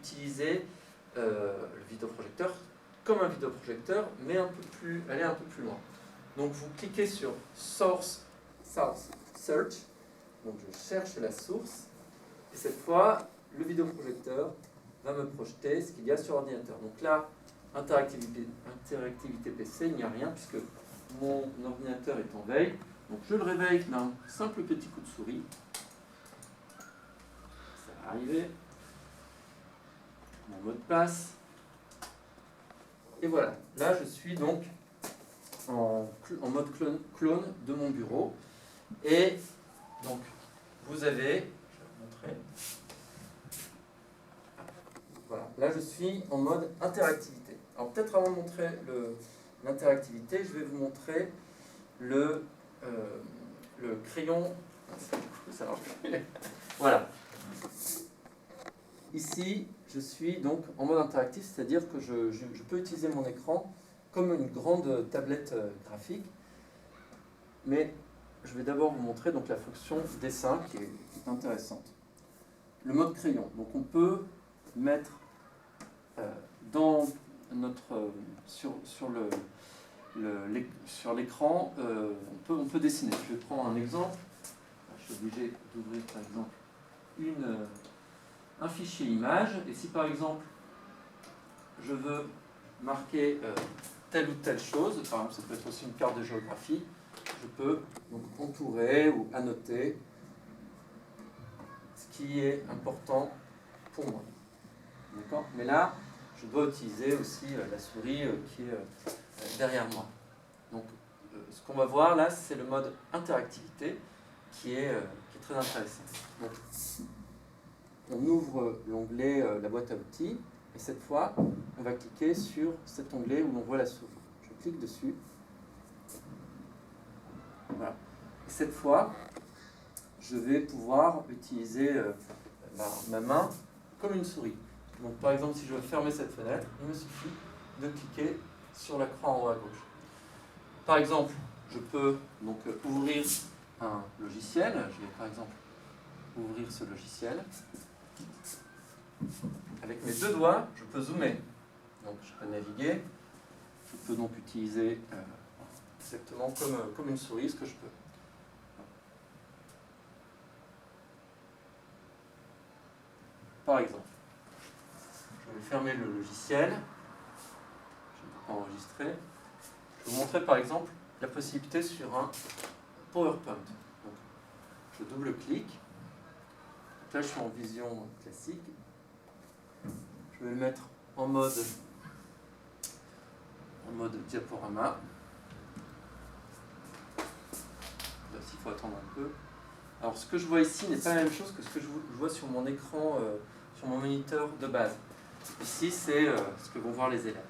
utiliser le vidéoprojecteur comme un vidéoprojecteur, mais aller un peu plus loin. Donc vous cliquez sur Source Search, donc je cherche la source, et cette fois, le vidéoprojecteur va me projeter ce qu'il y a sur l'ordinateur. Donc là, interactivité PC, il n'y a rien, puisque mon ordinateur est en veille. Donc je le réveille d'un simple petit coup de souris. Ça va arriver. Mon mot de passe. Et voilà, là je suis donc en mode clone de mon bureau. Et donc vous avez, je vais vous montrer. Voilà, là je suis en mode interactivité. Alors peut-être avant de montrer l'interactivité, je vais vous montrer le crayon. Ça marche plus. Voilà. Ici, je suis donc en mode interactif, c'est-à-dire que je peux utiliser mon écran comme une grande tablette graphique. Mais je vais d'abord vous montrer donc la fonction dessin qui est intéressante. Le mode crayon. Donc on peut mettre dans sur l'écran, on peut dessiner. Je vais prendre un exemple. Je suis obligé d'ouvrir par exemple un fichier image, et si par exemple je veux marquer telle ou telle chose, par exemple ça peut être aussi une carte de géographie, je peux donc entourer ou annoter ce qui est important pour moi. D'accord ? Mais là, je dois utiliser aussi la souris qui est derrière moi. Donc ce qu'on va voir là, c'est le mode interactivité qui est très intéressant. Donc, on ouvre l'onglet la boîte à outils, et cette fois, on va cliquer sur cet onglet où l'on voit la souris. Je clique dessus. Voilà. Et cette fois, je vais pouvoir utiliser ma main comme une souris. Donc par exemple, si je veux fermer cette fenêtre, il me suffit de cliquer sur la croix en haut à gauche. Par exemple, je peux donc ouvrir un logiciel. Je vais par exemple ouvrir ce logiciel. Avec mes deux doigts, je peux zoomer. Donc je peux naviguer. Je peux donc utiliser exactement comme une souris ce que je peux. Par exemple, je vais fermer le logiciel. Je ne peux pas enregistrer. Je vais vous montrer par exemple la possibilité sur un PowerPoint. Donc, je double-clique. Là, je suis en vision classique. Je vais le mettre en mode diaporama. Là, il faut attendre un peu. Alors, ce que je vois ici n'est pas la même chose que ce que je vois sur mon écran, sur mon moniteur de base. Ici, c'est ce que vont voir les élèves.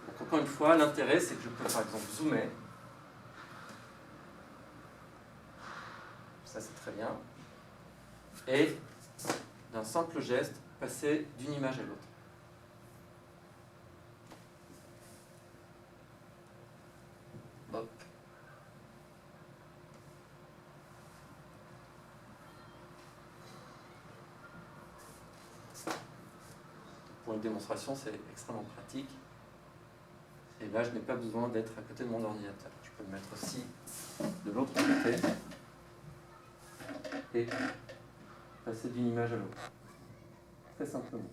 Donc, encore une fois, l'intérêt, c'est que je peux, par exemple, zoomer. Ça, c'est très bien. Et, d'un simple geste, passer d'une image à l'autre. Hop. Pour une démonstration, c'est extrêmement pratique. Et là, je n'ai pas besoin d'être à côté de mon ordinateur. Je peux le mettre aussi de l'autre côté et passer d'une image à l'autre. Très simplement.